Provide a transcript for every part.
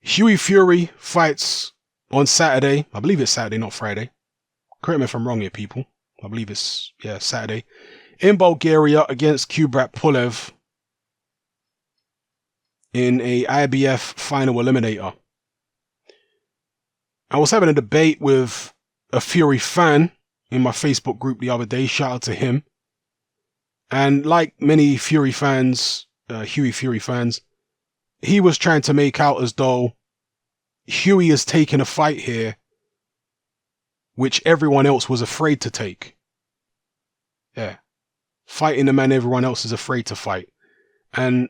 Hughie Fury fights on Saturday. I believe it's Saturday, not Friday. Correct me if I'm wrong here, people. I believe it's, Saturday. In Bulgaria against Kubrat Pulev in a IBF final eliminator. I was having a debate with a Fury fan in my Facebook group the other day. Shout out to him. And like many Fury fans, Hughie Fury fans, he was trying to make out as though Hughie is taking a fight here which everyone else was afraid to take. Yeah. Fighting the man everyone else is afraid to fight. And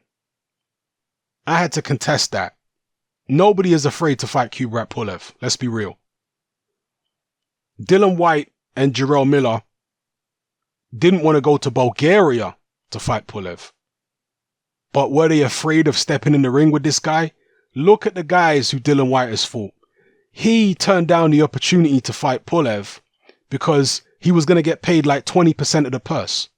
I had to contest that. Nobody is afraid to fight Kubrat Pulev. Let's be real. Dillian Whyte and Jarrell Miller didn't want to go to Bulgaria to fight Pulev. But were they afraid of stepping in the ring with this guy? Look at the guys who Dillian Whyte has fought. He turned down the opportunity to fight Pulev because he was going to get paid like 20% of the purse.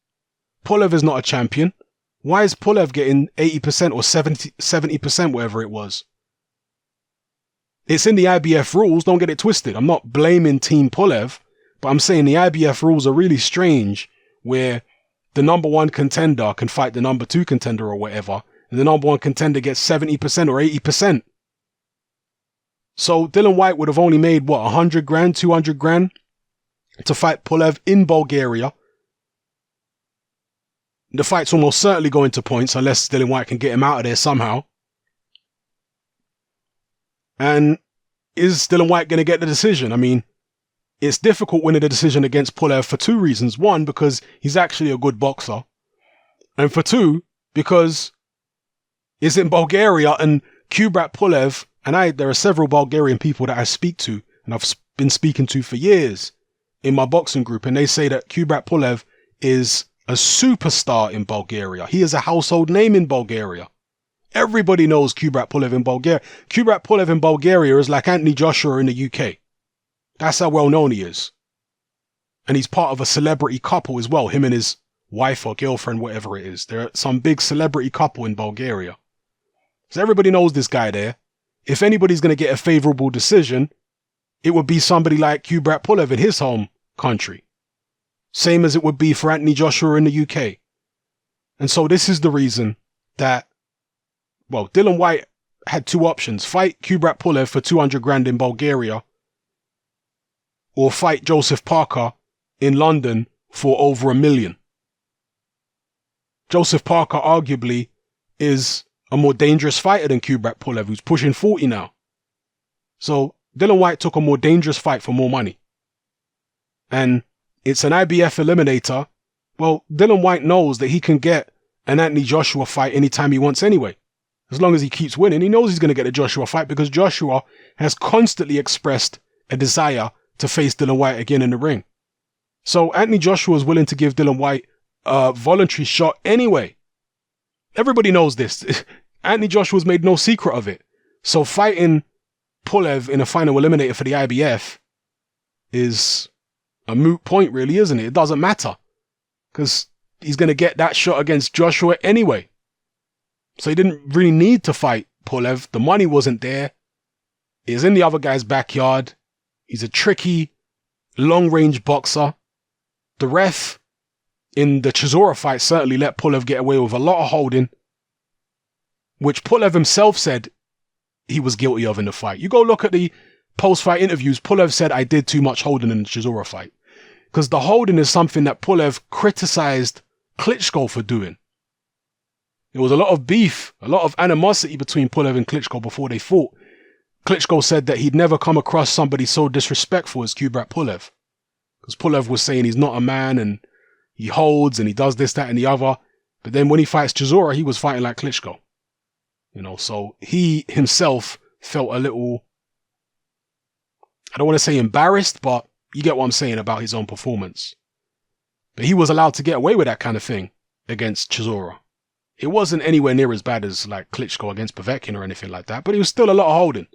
Pulev is not a champion. Why is Pulev getting 80% or 70%, whatever it was? It's in the IBF rules, don't get it twisted. I'm not blaming Team Pulev, but I'm saying the IBF rules are really strange where the number one contender can fight the number two contender or whatever, and the number one contender gets 70% or 80%. So Dillian Whyte would have only made, 100 grand, 200 grand to fight Pulev in Bulgaria. The fight's almost certainly going to points unless Dillian Whyte can get him out of there somehow. And is Dillian Whyte going to get the decision? I mean, it's difficult winning the decision against Pulev for two reasons. One, because he's actually a good boxer. And for two, because it's in Bulgaria and Kubrat Pulev, and there are several Bulgarian people that I speak to, and I've been speaking to for years in my boxing group, and they say that Kubrat Pulev is a superstar in Bulgaria. He is a household name in Bulgaria. Everybody knows Kubrat Pulev in Bulgaria. Kubrat Pulev in Bulgaria is like Anthony Joshua in the UK. That's how well known he is. And he's part of a celebrity couple as well, him and his wife or girlfriend, whatever it is. They're some big celebrity couple in Bulgaria. So everybody knows this guy there. If anybody's going to get a favorable decision, it would be somebody like Kubrat Pulev in his home country. Same as it would be for Anthony Joshua in the UK. And so this is the reason that, Dillian Whyte had two options. Fight Kubrat Pulev for 200 grand in Bulgaria, or fight Joseph Parker in London for over $1 million. Joseph Parker arguably is a more dangerous fighter than Kubrat Pulev, who's pushing 40 now. So Dillian Whyte took a more dangerous fight for more money. And it's an IBF eliminator. Well, Dillian Whyte knows that he can get an Anthony Joshua fight anytime he wants anyway. As long as he keeps winning, he knows he's going to get a Joshua fight because Joshua has constantly expressed a desire to face Dillian Whyte again in the ring. So Anthony Joshua is willing to give Dillian Whyte a voluntary shot anyway. Everybody knows this. Anthony Joshua's made no secret of it. So fighting Pulev in a final eliminator for the IBF is a moot point, really, isn't it? It doesn't matter because he's going to get that shot against Joshua anyway. So he didn't really need to fight Pulev. The money wasn't there. He's in the other guy's backyard. He's a tricky, long-range boxer. The ref in the Chisora fight certainly let Pulev get away with a lot of holding, which Pulev himself said he was guilty of in the fight. You go look at the post-fight interviews. Pulev said, I did too much holding in the Chisora fight. Because the holding is something that Pulev criticized Klitschko for doing. There was a lot of beef, a lot of animosity between Pulev and Klitschko before they fought. Klitschko said that he'd never come across somebody so disrespectful as Kubrat Pulev. Because Pulev was saying he's not a man and he holds and he does this, that and the other. But then when he fights Chisora, he was fighting like Klitschko. So he himself felt a little, I don't want to say embarrassed, but you get what I'm saying about his own performance. But he was allowed to get away with that kind of thing against Chisora. It wasn't anywhere near as bad as like Klitschko against Povetkin or anything like that, but it was still a lot of holding.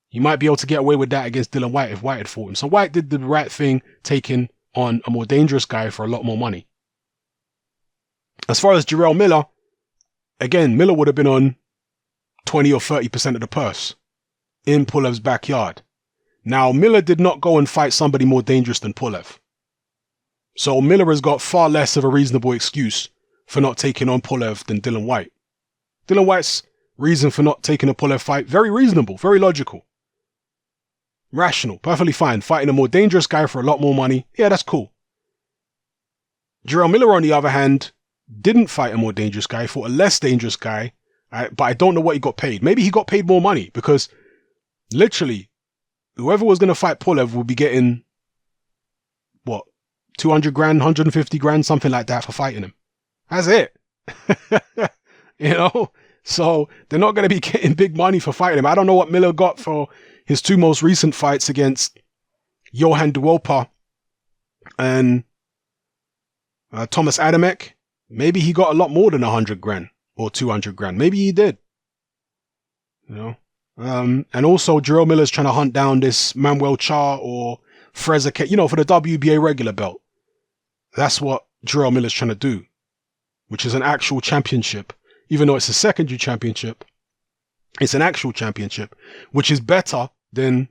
He might be able to get away with that against Dillian Whyte if Whyte had fought him. So Whyte did the right thing, taking on a more dangerous guy for a lot more money. As far as Jarrell Miller, again, Miller would have been on 20 or 30% of the purse in Pulev's backyard. Now, Miller did not go and fight somebody more dangerous than Pulev. So Miller has got far less of a reasonable excuse for not taking on Pulev than Dillian Whyte. Dillian Whyte's reason for not taking a Pulev fight, very reasonable, very logical. Rational, perfectly fine. Fighting a more dangerous guy for a lot more money, yeah, that's cool. Jarrell Miller, on the other hand, didn't fight a more dangerous guy, fought a less dangerous guy, but I don't know what he got paid. Maybe he got paid more money because literally, whoever was going to fight Pulev would be getting, what, 200 grand, 150 grand, something like that for fighting him. That's it. You know? So they're not going to be getting big money for fighting him. I don't know what Miller got for his two most recent fights against Johan Duopa and Thomas Adamek. Maybe he got a lot more than 100 grand or 200 grand. Maybe he did. You know? And also Jarrell Miller's trying to hunt down this Manuel Char or Freza, you know, for the WBA regular belt. That's what Jarrell Miller's trying to do, which is an actual championship. Even though it's a secondary championship, it's an actual championship, which is better than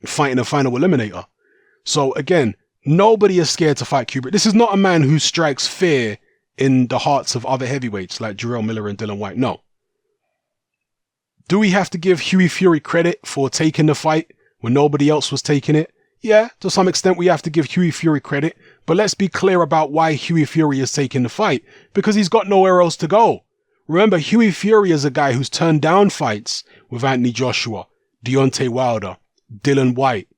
fighting a final eliminator. So again, nobody is scared to fight Kubrat. This is not a man who strikes fear in the hearts of other heavyweights like Jarrell Miller and Dillian Whyte. No. Do we have to give Hughie Fury credit for taking the fight when nobody else was taking it? Yeah, to some extent we have to give Hughie Fury credit, but let's be clear about why Hughie Fury is taking the fight, because he's got nowhere else to go. Remember, Hughie Fury is a guy who's turned down fights with Anthony Joshua, Deontay Wilder, Dillian Whyte,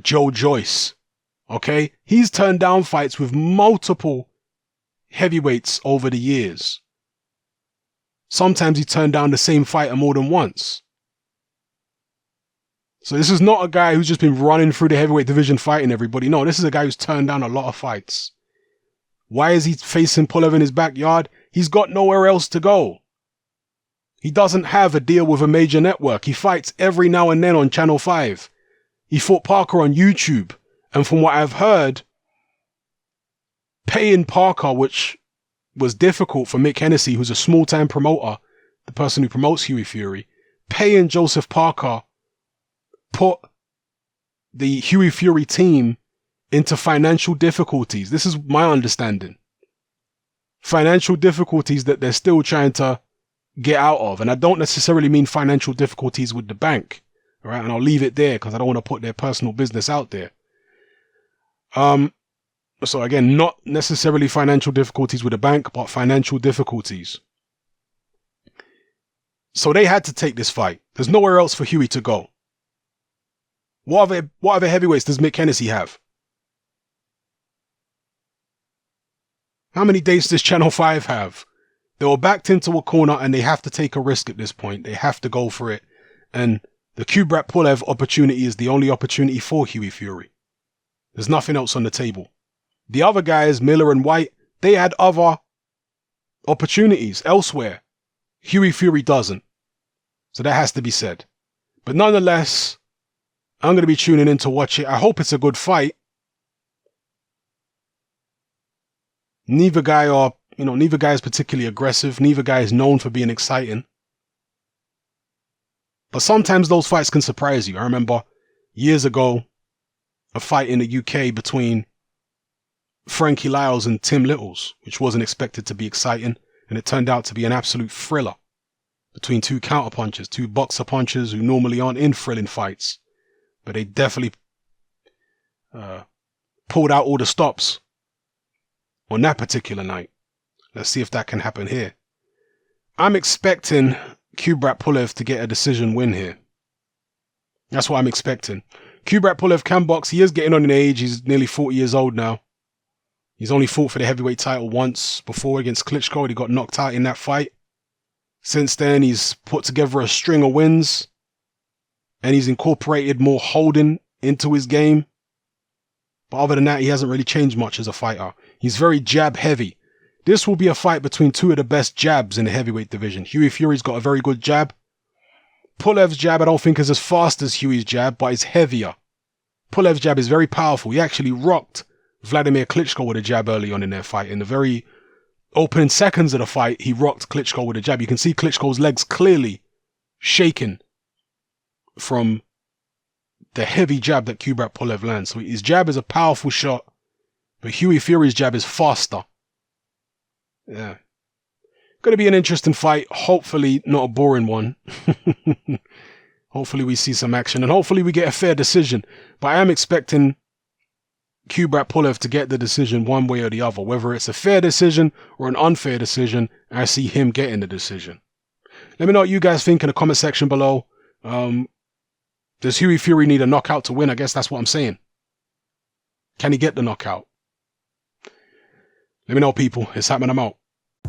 Joe Joyce. Okay? He's turned down fights with multiple heavyweights over the years. Sometimes he turned down the same fighter more than once. So this is not a guy who's just been running through the heavyweight division fighting everybody. No, this is a guy who's turned down a lot of fights. Why is he facing Pulev in his backyard? He's got nowhere else to go. He doesn't have a deal with a major network. He fights every now and then on Channel 5. He fought Parker on YouTube. And from what I've heard, paying Parker, which was difficult for Mick Hennessy, who's a small-time promoter, the person who promotes Hughie Fury, paying Joseph Parker put the Hughie Fury team into financial difficulties. This is my understanding. Financial difficulties that they're still trying to get out of. And I don't necessarily mean financial difficulties with the bank. All right. And I'll leave it there because I don't want to put their personal business out there. So again, not necessarily financial difficulties with the bank, but financial difficulties. So they had to take this fight. There's nowhere else for Hughie to go. What other heavyweights does Mick Hennessy have? How many dates does Channel 5 have? They were backed into a corner and they have to take a risk at this point. They have to go for it. And the Kubrat Pulev opportunity is the only opportunity for Hughie Fury. There's nothing else on the table. The other guys, Miller and Whyte, they had other opportunities elsewhere. Hughie Fury doesn't. So that has to be said. But nonetheless, I'm going to be tuning in to watch it. I hope it's a good fight. Neither guy is particularly aggressive. Neither guy is known for being exciting. But sometimes those fights can surprise you. I remember years ago, a fight in the UK between Frankie Lyles and Tim Littles, which wasn't expected to be exciting, and it turned out to be an absolute thriller between two counterpunchers, two boxer punchers who normally aren't in thrilling fights, but they definitely pulled out all the stops on that particular night. Let's see if that can happen here. I'm expecting Kubrat Pulev to get a decision win here. That's what I'm expecting. Kubrat Pulev can box. He is getting on in age. He's nearly 40 years old now. He's only fought for the heavyweight title once before against Klitschko. He got knocked out in that fight. Since then, he's put together a string of wins. And he's incorporated more holding into his game. But other than that, he hasn't really changed much as a fighter. He's very jab heavy. This will be a fight between two of the best jabs in the heavyweight division. Hughie Fury's got a very good jab. Pulev's jab I don't think is as fast as Hughie's jab, but it's heavier. Pulev's jab is very powerful. He actually rocked Vladimir Klitschko with a jab early on in their fight. In the very opening seconds of the fight, he rocked Klitschko with a jab. You can see Klitschko's legs clearly shaking from the heavy jab that Kubrat Pulev lands. So his jab is a powerful shot, but Hughie Fury's jab is faster. Yeah. Going to be an interesting fight. Hopefully not a boring one. Hopefully we see some action and hopefully we get a fair decision. But I am expecting Kubrat Pulev to get the decision one way or the other. Whether it's a fair decision or an unfair decision, I see him getting the decision. Let me know what you guys think in the comment section below. Does Hughie Fury need a knockout to win? I guess that's what I'm saying. Can he get the knockout? Let me know, people. It's happening. I'm out.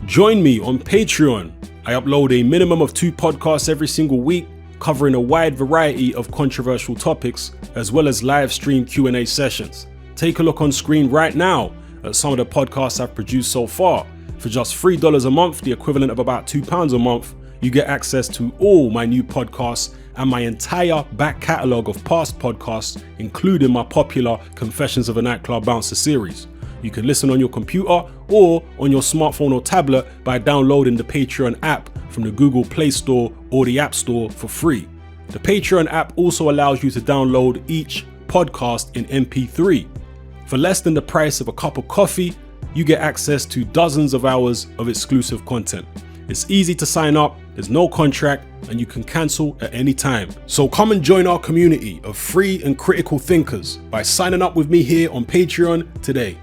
Join me on Patreon. I upload a minimum of 2 podcasts every single week, covering a wide variety of controversial topics, as well as live stream Q&A sessions. Take a look on screen right now at some of the podcasts I've produced so far. For just $3 a month, the equivalent of about £2 a month, you get access to all my new podcasts and my entire back catalogue of past podcasts, including my popular Confessions of a Nightclub Bouncer series. You can listen on your computer or on your smartphone or tablet by downloading the Patreon app from the Google Play Store or the App Store for free. The Patreon app also allows you to download each podcast in MP3. For less than the price of a cup of coffee, you get access to dozens of hours of exclusive content. It's easy to sign up, there's no contract, and you can cancel at any time. So come and join our community of free and critical thinkers by signing up with me here on Patreon today.